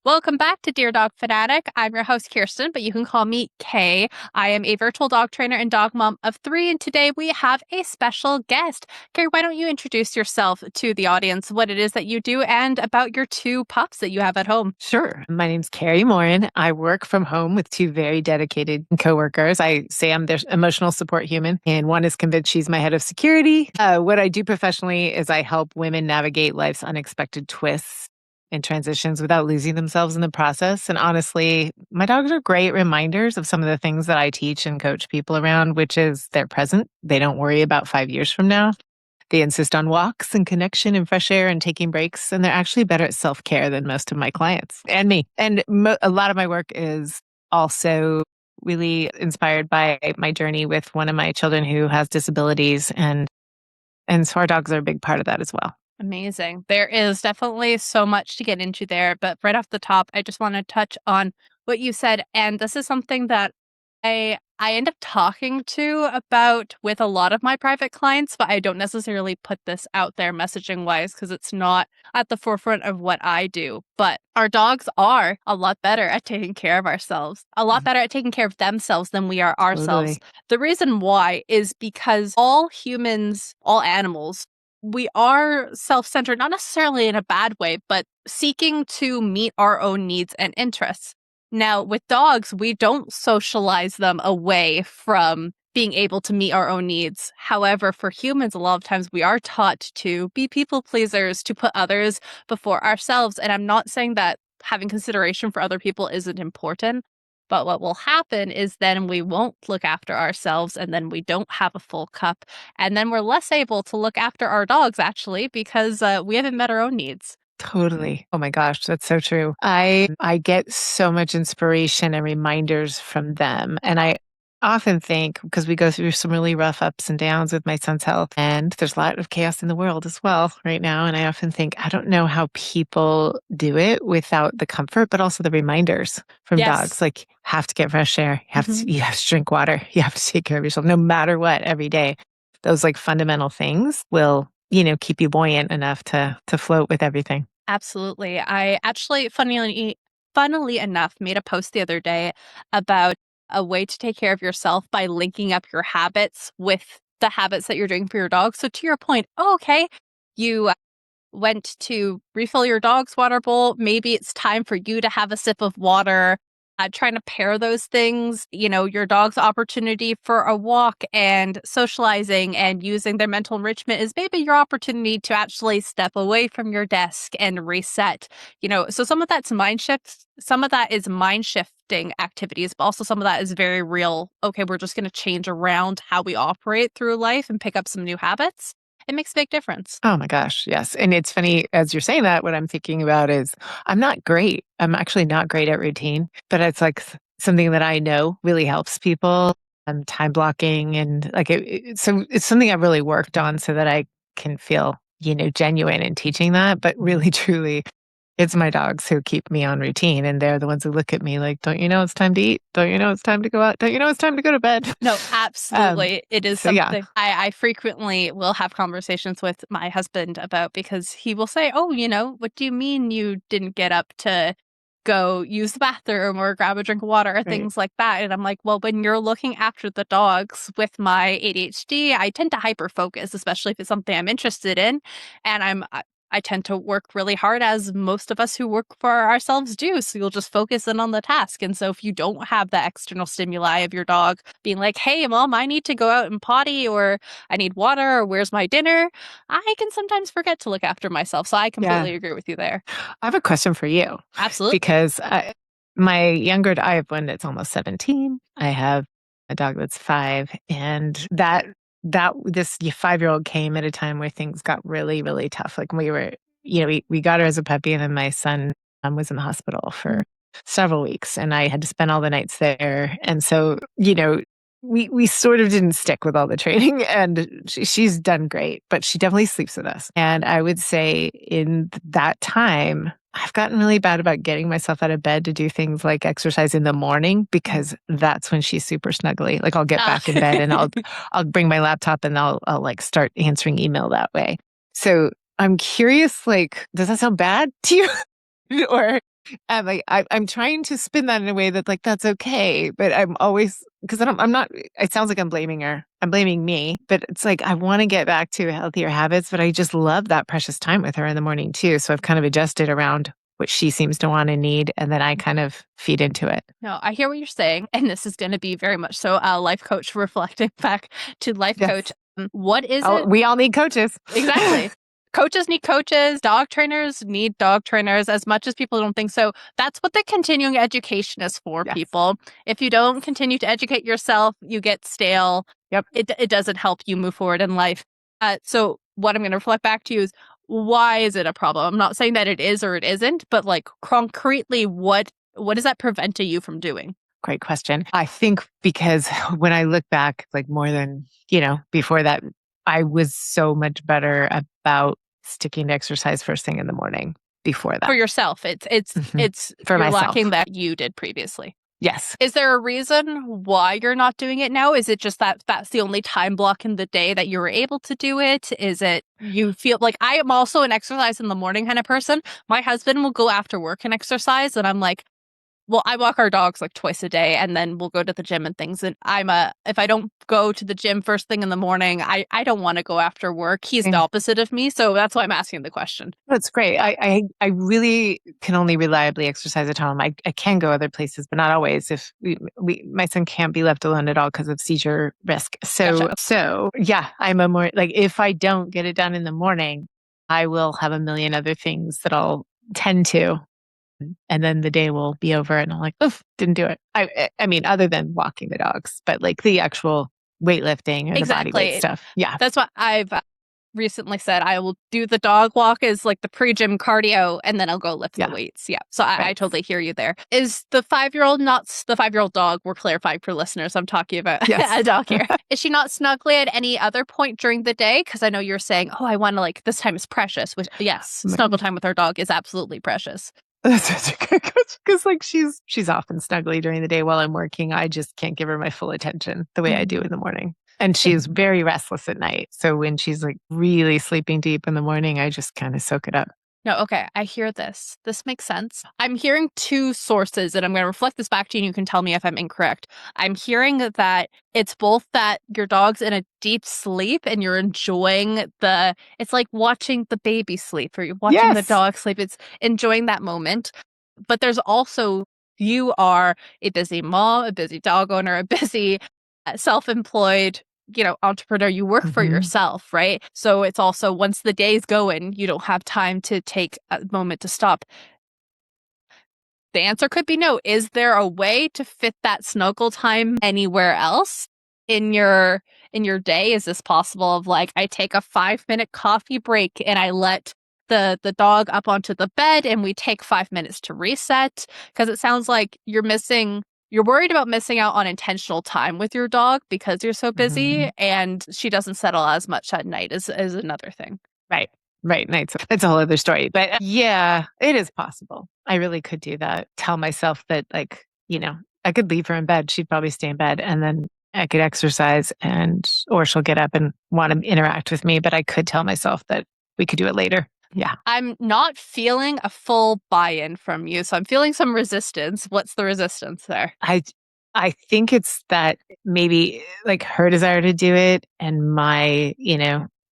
Welcome back to Dear Dog Fanatic. I'm your host, Kirsten, but you can call me Kay. I am a virtual dog trainer and dog mom of 3, and today we have a special guest. Kay, why don't you introduce yourself to the audience, what it is that you do, and about your 2 pups that you have at home? Sure. My name's Kari Morin. I work from home with 2 very dedicated coworkers. I say I'm their emotional support human, and one is convinced she's my head of security. What I do professionally is I help women navigate life's unexpected twists and transitions without losing themselves in the process. And honestly, my dogs are great reminders of some of the things that I teach and coach people around, which is they're present. They don't worry about 5 years from now. They insist on walks and connection and fresh air and taking breaks. And they're actually better at self-care than most of my clients and me. And a lot of my work is also really inspired by my journey with one of my children who has disabilities. And so our dogs are a big part of that as well. Amazing. There is definitely so much to get into there, but right off the top, I just want to touch on what you said. And this is something that I end up talking to about with a lot of my private clients, but I don't necessarily put this out there messaging wise because it's not at the forefront of what I do. But our dogs are a lot better at taking care of ourselves, a lot better at taking care of themselves than we are ourselves. Totally. The reason why is because all humans, all animals, we are self-centered, not necessarily in a bad way, but seeking to meet our own needs and interests. Now, with dogs, we don't socialize them away from being able to meet our own needs. However, for humans, a lot of times we are taught to be people pleasers, to put others before ourselves. And I'm not saying that having consideration for other people isn't important. But what will happen is then we won't look after ourselves and then we don't have a full cup. And then we're less able to look after our dogs, actually, because we haven't met our own needs. Totally. Oh my gosh, that's so true. I get so much inspiration and reminders from them. And I often think because we go through some really rough ups and downs with my son's health, and there's a lot of chaos in the world as well right now. And I often think, I don't know how people do it without the comfort, but also the reminders from dogs. Yes. Like, have to get fresh air, Mhm. you have to drink water, you have to take care of yourself, no matter what, every day. Those like fundamental things will keep you buoyant enough to float with everything. Absolutely. I actually, funnily enough, made a post the other day about a way to take care of yourself by linking up your habits with the habits that you're doing for your dog. So to your point, oh, okay, you went to refill your dog's water bowl. Maybe it's time for you to have a sip of water. Trying to pair those things, your dog's opportunity for a walk and socializing and using their mental enrichment is maybe your opportunity to actually step away from your desk and reset. So some of that's mind shifts, some of that is mind shifting activities, but also some of that is very real. Okay, we're just going to change around how we operate through life and pick up some new habits. It makes a big difference. Oh my gosh, yes. And it's funny as you're saying that, what I'm thinking about is I'm not great. I'm actually not great at routine, but it's like something that I know really helps people. Time blocking and like so it's something I've really worked on so that I can feel, genuine in teaching that. But really, truly, it's my dogs who keep me on routine, and they're the ones who look at me like, "Don't you know it's time to eat? Don't you know it's time to go out? Don't you know it's time to go to bed?" No, um, absolutely. It is so yeah, something I frequently will have conversations with my husband about because he will say, oh, what do you mean you didn't get up to go use the bathroom or grab a drink of water or right. things like that? And I'm like, well, when you're looking after the dogs with my ADHD, I tend to hyper focus, especially if it's something I'm interested in. And I tend to work really hard, as most of us who work for ourselves do. So you'll just focus in on the task. And so if you don't have the external stimuli of your dog being like, hey, mom, I need to go out and potty, or I need water, or where's my dinner, I can sometimes forget to look after myself. So I Yeah. completely agree with you there. I have a question for you Absolutely. because I have one that's almost 17. I have a dog that's 5, and that this 5-year-old came at a time where things got really, really tough. Like we got her as a puppy, and then my son was in the hospital for several weeks, and I had to spend all the nights there. And so, we sort of didn't stick with all the training, and she's done great, but she definitely sleeps with us. And I would say in that time, I've gotten really bad about getting myself out of bed to do things like exercise in the morning because that's when she's super snuggly. Like I'll get Ah. back in bed and I'll bring my laptop and I'll like start answering email that way. So I'm curious, like, does that sound bad to you? Or I'm trying to spin that in a way that like that's okay, but I'm always because I'm not. It sounds like I'm blaming her. I'm blaming me, but it's like I want to get back to healthier habits, but I just love that precious time with her in the morning too. So I've kind of adjusted around what she seems to want and need, and then I kind of feed into it. No, I hear what you're saying, and this is going to be very much so a life coach reflecting back to life coach. Yes. What is Oh, it we all need coaches. exactly? Coaches need coaches, dog trainers need dog trainers as much as people don't think so. That's what the continuing education is for, Yes. people. If you don't continue to educate yourself, you get stale. Yep. It doesn't help you move forward in life. So what I'm going to reflect back to you is why is it a problem? I'm not saying that it is or it isn't, but like concretely, what is that preventing you from doing? Great question. I think because when I look back, like more than, before that, I was so much better about sticking to exercise first thing in the morning before For that. yourself, Mhm. it's For you're myself. lacking that you did previously. Yes. Is there a reason why you're not doing it now? Is it just that that's the only time block in the day that you were able to do it? Is it you feel like I am also an exercise in the morning kind of person? My husband will go after work and exercise, and I'm like, well, I walk our dogs like twice a day and then we'll go to the gym and things. And if I don't go to the gym first thing in the morning, I don't want to go after work. He's the opposite of me. So that's why I'm asking the question. That's great. I really can only reliably exercise at home. I can go other places, but not always. If my son can't be left alone at all because of seizure risk. Gotcha. So yeah, I'm a more like if I don't get it done in the morning, I will have a million other things that I'll tend to, and then the day will be over, and I'm like, oof, didn't do it. I mean, other than walking the dogs, but like the actual weightlifting or the body weight Exactly. stuff. Yeah. That's what I've recently said. I will do the dog walk as like the pre-gym cardio and then I'll go lift the Yeah. weights. Yeah. So I Right. totally hear you there. Is the 5-year-old not the 5-year-old dog? We're clarifying for listeners. I'm talking about Yes. a dog here. Is she not snuggly at any other point during the day? Because I know you're saying, oh, I want to like this time is precious, which yes, snuggle time with our dog is absolutely precious. That's such a good question because like she's often snuggly during the day while I'm working. I just can't give her my full attention the way I do in the morning. And she's very restless at night. So when she's like really sleeping deep in the morning, I just kind of soak it up. No, okay. I hear this. This makes sense. I'm hearing two sources, and I'm going to reflect this back to you, and you can tell me if I'm incorrect. I'm hearing that it's both that your dog's in a deep sleep and you're enjoying it's like watching the baby sleep or you're watching the Yes. dog sleep. It's enjoying that moment. But there's also, you are a busy mom, a busy dog owner, a busy self-employed entrepreneur. You work for Hmm. yourself, right? So it's also once the day's going, you don't have time to take a moment to stop. The answer could be no. Is there a way to fit that snuggle time anywhere else in your day? Is this possible of like I take a 5-minute coffee break and I let the dog up onto the bed and we take 5 minutes to reset? Because it sounds like you're worried about missing out on intentional time with your dog because you're so busy Hmm. and she doesn't settle as much at night is another thing. Right. Right. Nights. It's a whole other story. But yeah, it is possible. I really could do that. Tell myself that, like, I could leave her in bed. She'd probably stay in bed and then I could exercise or she'll get up and want to interact with me. But I could tell myself that we could do it later. Yeah. I'm not feeling a full buy-in from you, so I'm feeling some resistance. What's the resistance there? I think it's that maybe like her desire to do it and my,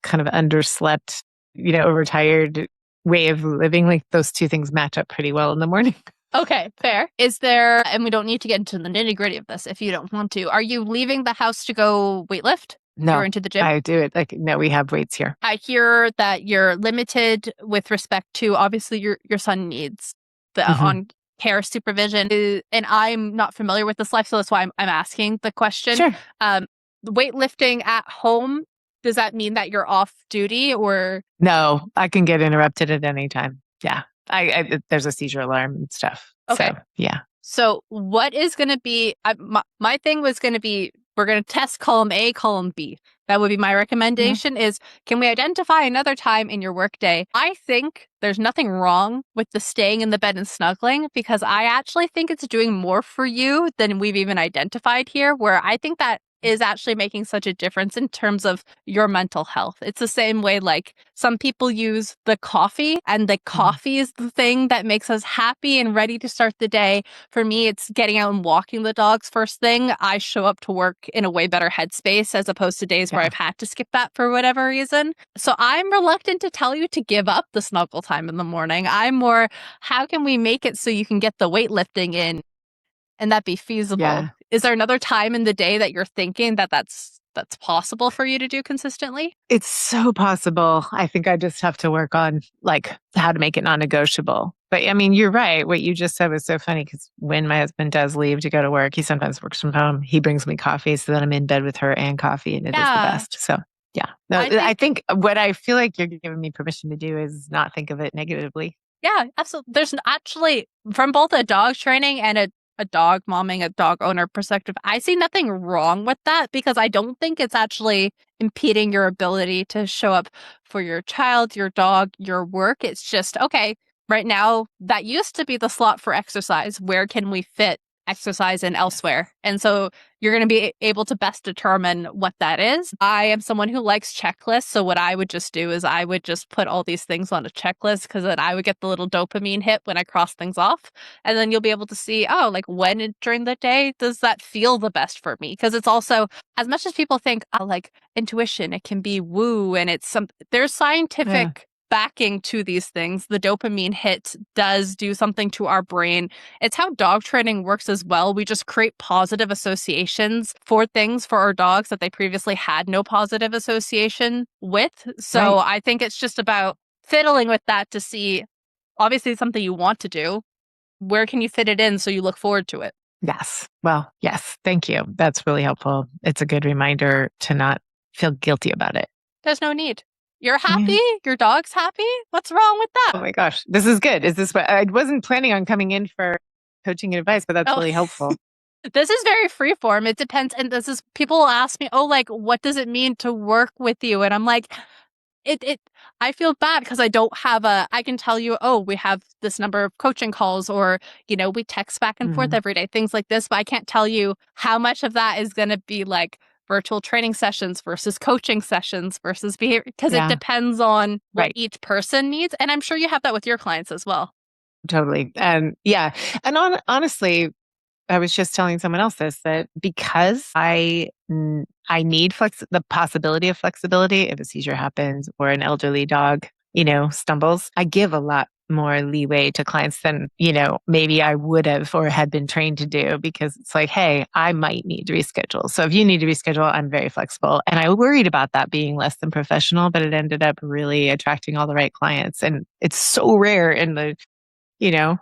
kind of underslept, overtired way of living, like those two things match up pretty well in the morning. Okay, fair. Is there, and we don't need to get into the nitty-gritty of this if you don't want to, are you leaving the house to go weightlift or No, into the gym? I do it. Like, no, we have weights here. I hear that you're limited with respect to obviously your son needs the Hmm. on care supervision, and I'm not familiar with this life, so that's why I'm asking the question. Sure. Um, weightlifting at home, does that mean that you're off duty or? No, I can get interrupted at any time. Yeah. There's a seizure alarm and stuff. Okay. So, yeah. So what is going to be, my thing was going to be, we're going to test column A, column B. That would be my Yeah. recommendation is, can we identify another time in your workday? I think there's nothing wrong with the staying in the bed and snuggling because I actually think it's doing more for you than we've even identified here, where I think that is actually making such a difference in terms of your mental health. It's the same way like some people use the coffee, and the Mm. coffee is the thing that makes us happy and ready to start the day. For me, it's getting out and walking the dogs first thing. I show up to work in a way better headspace as opposed to days where Yeah. I've had to skip that for whatever reason. So I'm reluctant to tell you to give up the snuggle time in the morning. I'm more, how can we make it so you can get the weightlifting in and that be feasible? Yeah. Is there another time in the day that you're thinking that that's possible for you to do consistently? It's so possible. I think I just have to work on like how to make it non-negotiable. But I mean, you're right. What you just said was so funny because when my husband does leave to go to work, he sometimes works from home. He brings me coffee so that I'm in bed with her and coffee, and it is the Yeah, best. So yeah, no, I I think think what I feel like you're giving me permission to do is not think of it negatively. yeah, absolutely. Actually, from both a dog training and a dog momming, a dog owner perspective, I see nothing wrong with that because I don't think it's actually impeding your ability to show up for your child, your dog, your work. It's just, okay, right now, that used to be the slot for exercise. Where can we fit exercise in Yes. elsewhere? And so you're going to be able to best determine what that is. I am someone who likes checklists. So what I would just do is I would just put all these things on a checklist because then I would get the little dopamine hit when I cross things off. And then you'll be able to see, oh, like during the day does that feel the best for me? Because it's also, as much as people think, oh, like intuition, it can be woo and there's Yeah. scientific backing to these things. The dopamine hit does do something to our brain. It's how dog training works as well. We just create positive associations for things for our dogs that they previously had no positive association with. So Right. I think it's just about fiddling with that to see, obviously, it's something you want to do. Where can you fit it in so you look forward to it? Yes. Well, yes. Thank you. That's really helpful. It's a good reminder to not feel guilty about it. There's no need. You're Yeah. happy. Your dog's happy. What's wrong with that? Oh my gosh. This is good. Is this what I wasn't planning on coming in for coaching and advice, but that's Oh, really helpful. this is very freeform. It depends. And this is, people will ask me, oh, like, what does it mean to work with you? And I'm like, it I feel bad because I can tell you, oh, we have this number of coaching calls, or we text back and forth Mhm. every day, things like this, but I can't tell you how much of that is going to be like virtual training sessions versus coaching sessions versus behavior, because it Yeah. depends on what Right. each person needs, and I'm sure you have that with your clients as well. Totally. And yeah. And honestly, I was just telling someone else this that because I need the possibility of flexibility if a seizure happens or an elderly dog, stumbles, I give a lot more leeway to clients than, maybe I would have or had been trained to do because it's like, hey, I might need to reschedule. So if you need to reschedule, I'm very flexible. And I worried about that being less than professional, but it ended up really attracting all the right clients. And it's so rare in the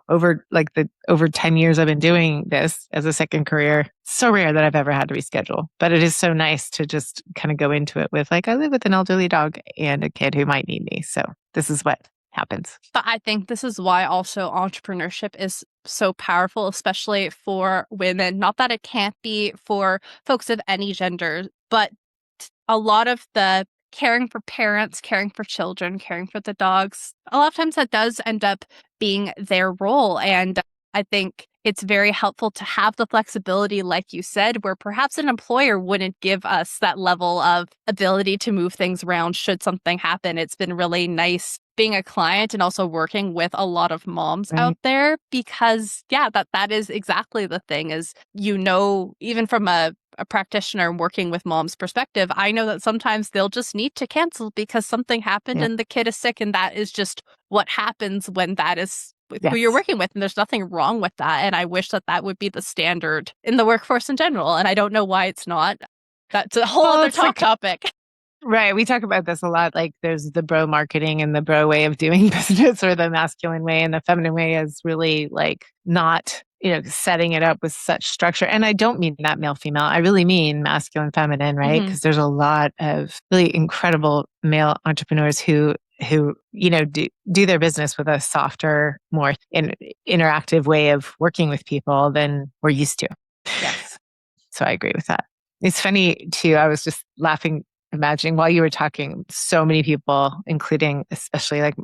over 10 years I've been doing this as a second career, so rare that I've ever had to reschedule. But it is so nice to just kind of go into it with like, I live with an elderly dog and a kid who might need me. So this is what happens. But I think this is why also entrepreneurship is so powerful, especially for women. Not that it can't be for folks of any gender, but a lot of the caring for parents, caring for children, caring for the dogs, a lot of times that does end up being their role. And I think it's very helpful to have the flexibility, like you said, where perhaps an employer wouldn't give us that level of ability to move things around should something happen. It's been really nice being a client and also working with a lot of moms out Right. there because, yeah, that is exactly the thing is, even from a practitioner working with mom's perspective, I know that sometimes they'll just need to cancel because something happened Yeah. and the kid is sick. And that is just what happens when that is who you're Yes. working with. And there's nothing wrong with that. And I wish that that would be the standard in the workforce in general. And I don't know why it's not. That's a whole Well, other it's like, topic. right. We talk about this a lot. Like there's the bro marketing and the bro way of doing business or the masculine way and the feminine way is really like not, setting it up with such structure. And I don't mean that male, female. I really mean masculine, feminine, right? Hmm. Because there's a lot of really incredible male entrepreneurs who do their business with a softer, more interactive way of working with people than we're used to. Yes. So I agree with that. It's funny too. I was just laughing, imagining while you were talking, so many people, including especially like,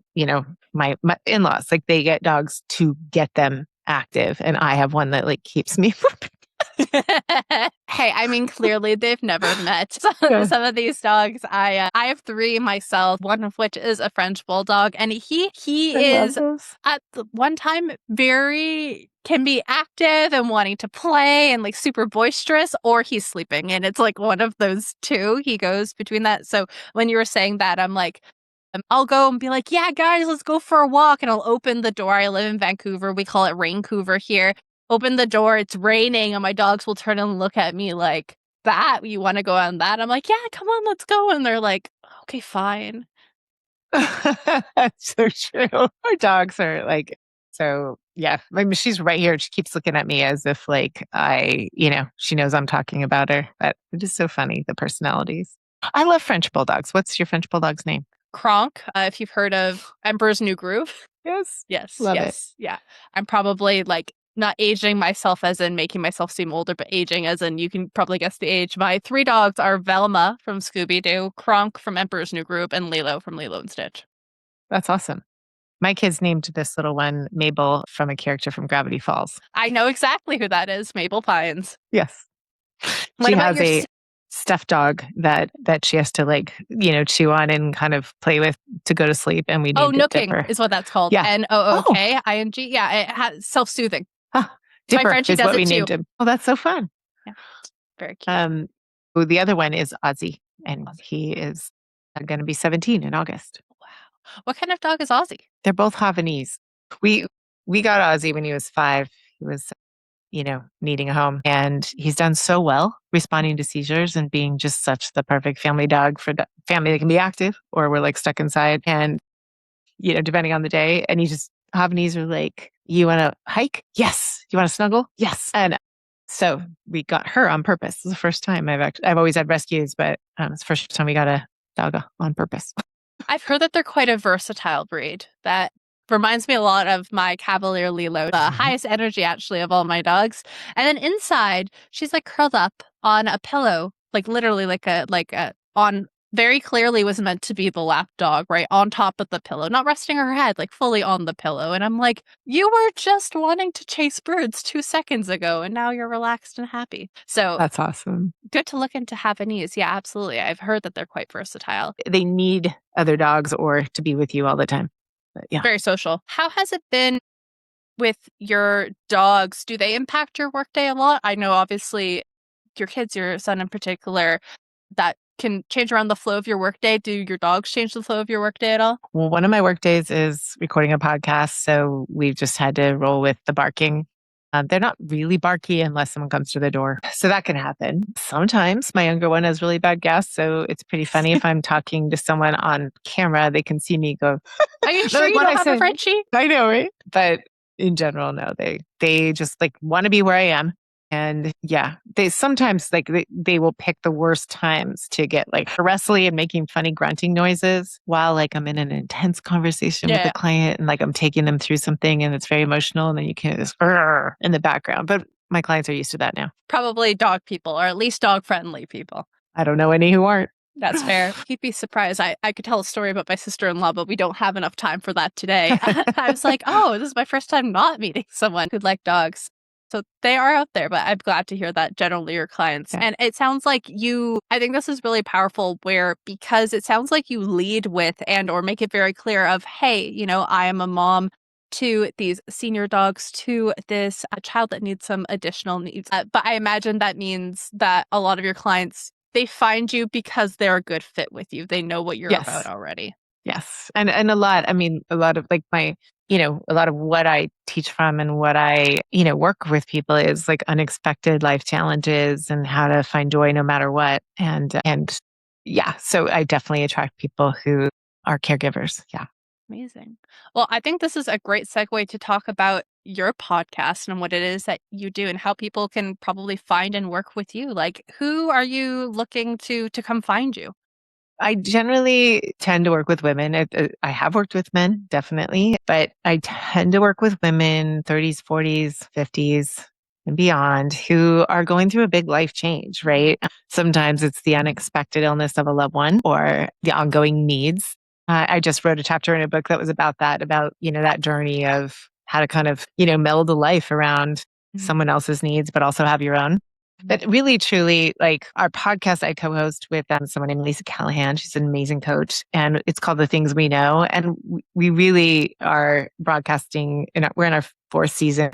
my in-laws, like they get dogs to get them active. And I have one that like keeps me. Hey, I mean, clearly they've never met. Yeah. Some of these dogs, I have three myself, one of which is a French bulldog, and I he love is those. at the one time very can be active and wanting to play and like super boisterous, or he's sleeping, and it's like one of those two. He goes between that. So when you were saying that, I'm like, I'll go and be like, yeah, guys, let's go for a walk. And I'll open the door. I live in Vancouver. We call it Raincouver here. Open the door. It's raining. And my dogs will turn and look at me like, that? You want to go on that? I'm like, yeah, come on, let's go. And they're like, okay, fine. That's so true. Our dogs are like, so yeah. I mean, she's right here. She keeps looking at me as if like she knows I'm talking about her. But it is so funny, the personalities. I love French bulldogs. What's your French bulldog's name? Kronk, if you've heard of Emperor's New Groove. Yes. Yes, Love it. yes, yeah. I'm probably like not aging myself as in making myself seem older, but aging as in you can probably guess the age. My three dogs are Velma from Scooby Doo, Kronk from Emperor's New Groove, and Lilo from Lilo and Stitch. That's awesome. My kids named this little one Mabel from a character from Gravity Falls. I know exactly who that is, Mabel Pines. Yes. What She about has your a stuffed dog that she has to like, chew on and kind of play with to go to sleep. And we Oh, named it nooking Dipper. is what that's called. Yeah. Oh, Nooking. Yeah, it has self-soothing. huh. My Dipper Frenchie is does what it we too. named him. Oh, that's so fun. Yeah, very cute. The other one is Ozzy, and he is going to be 17 in August. Wow. What kind of dog is Ozzy? They're both Havanese. We we got Ozzy when he was 5. He was needing a home. And he's done so well responding to seizures and being just such the perfect family dog for the family that can be active or we're like stuck inside. And, depending on the day. And he just, Havanese are like, you want to hike? Yes. You want to snuggle? Yes. And so we got her on purpose. This is the first time I've always had rescues, but it's the first time we got a dog on purpose. I've heard that they're quite a versatile breed. That reminds me a lot of my Cavalier Lilo, the highest energy actually of all my dogs. And then inside, she's like curled up on a pillow, like literally like a on very clearly was meant to be the lap dog, right? On top of the pillow, not resting her head, like fully on the pillow. And I'm like, you were just wanting to chase birds 2 seconds ago, and now you're relaxed and happy. So That's awesome. good to look into Havanese. Yeah, absolutely. I've heard that they're quite versatile. They need other dogs or to be with you all the time. But yeah. Very social. How has it been with your dogs? Do they impact your workday a lot? I know obviously your kids, your son in particular, that can change around the flow of your workday. Do your dogs change the flow of your workday at all? Well, one of my work days is recording a podcast. So we've just had to roll with the barking. They're not really barky unless someone comes to the door. So that can happen. Sometimes my younger one has really bad gas. So it's pretty funny if I'm talking to someone on camera, they can see me go, Are you sure like you what don't I have a said. Frenchie? I know, right? But in general, no, they just like want to be where I am. And yeah, they sometimes like they will pick the worst times to get like wrestly and making funny grunting noises while like I'm in an intense conversation with the client and like I'm taking them through something and it's very emotional and then you can just in the background. But my clients are used to that now. Probably dog people, or at least dog friendly people. I don't know any who aren't. That's fair. You'd be surprised. I could tell a story about my sister-in-law, but we don't have enough time for that today. I was like, oh, this is my first time not meeting someone who'd like dogs. So they are out there, but I'm glad to hear that generally your clients. Yeah. And it sounds like I think this is really powerful because it sounds like you lead with and or make it very clear of, hey, I am a mom to these senior dogs, to this child that needs some additional needs. But I imagine that means that a lot of your clients, they find you because they're a good fit with you. They know what you're about already. Yes. And a lot of like a lot of what I teach from and what I, work with people is like unexpected life challenges and how to find joy no matter what. And yeah, so I definitely attract people who are caregivers. Yeah. Amazing. Well, I think this is a great segue to talk about your podcast and what it is that you do and how people can probably find and work with you. Like, who are you looking to come find you? I generally tend to work with women. I have worked with men, definitely, but I tend to work with women, 30s, 40s, 50s, and beyond, who are going through a big life change, right? Sometimes it's the unexpected illness of a loved one or the ongoing needs. I just wrote a chapter in a book that was about that, that journey of how to kind of, meld a life around someone else's needs, but also have your own. But really, truly, like our podcast, I co host with someone named Lisa Callahan. She's an amazing coach, and it's called The Things We Know. And we really are broadcasting, we're in our fourth season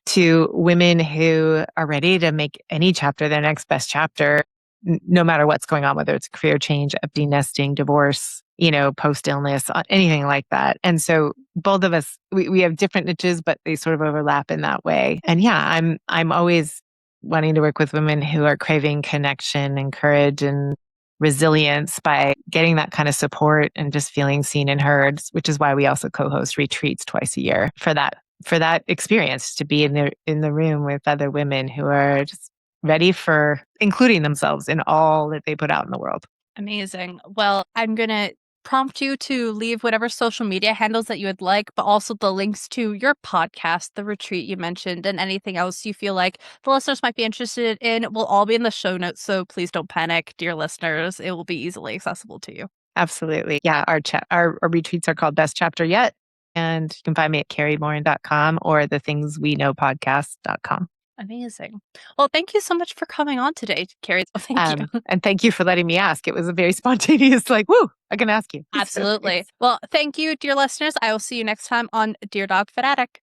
to women who are ready to make any chapter their next best chapter, no matter what's going on, whether it's career change, empty nesting, divorce, post illness, anything like that. And so both of us, we have different niches, but they sort of overlap in that way. And yeah, I'm always wanting to work with women who are craving connection and courage and resilience by getting that kind of support and just feeling seen and heard, which is why we also co-host retreats twice a year for that experience, to be in the room with other women who are just ready for including themselves in all that they put out in the world. Amazing. Well, I'm going to prompt you to leave whatever social media handles that you would like, but also the links to your podcast, the retreat you mentioned, and anything else you feel like the listeners might be interested in will all be in the show notes. So please don't panic, dear listeners. It will be easily accessible to you. Absolutely. Yeah. Our retreats are called Best Chapter Yet. And you can find me at karimorin.com or thethingsweknowpodcast.com. Amazing. Well, thank you so much for coming on today, Kari. Oh, thank you. And thank you for letting me ask. It was a very spontaneous, like, woo, I can ask you. Absolutely. Well, thank you, dear listeners. I will see you next time on Dear Dog Fanatic.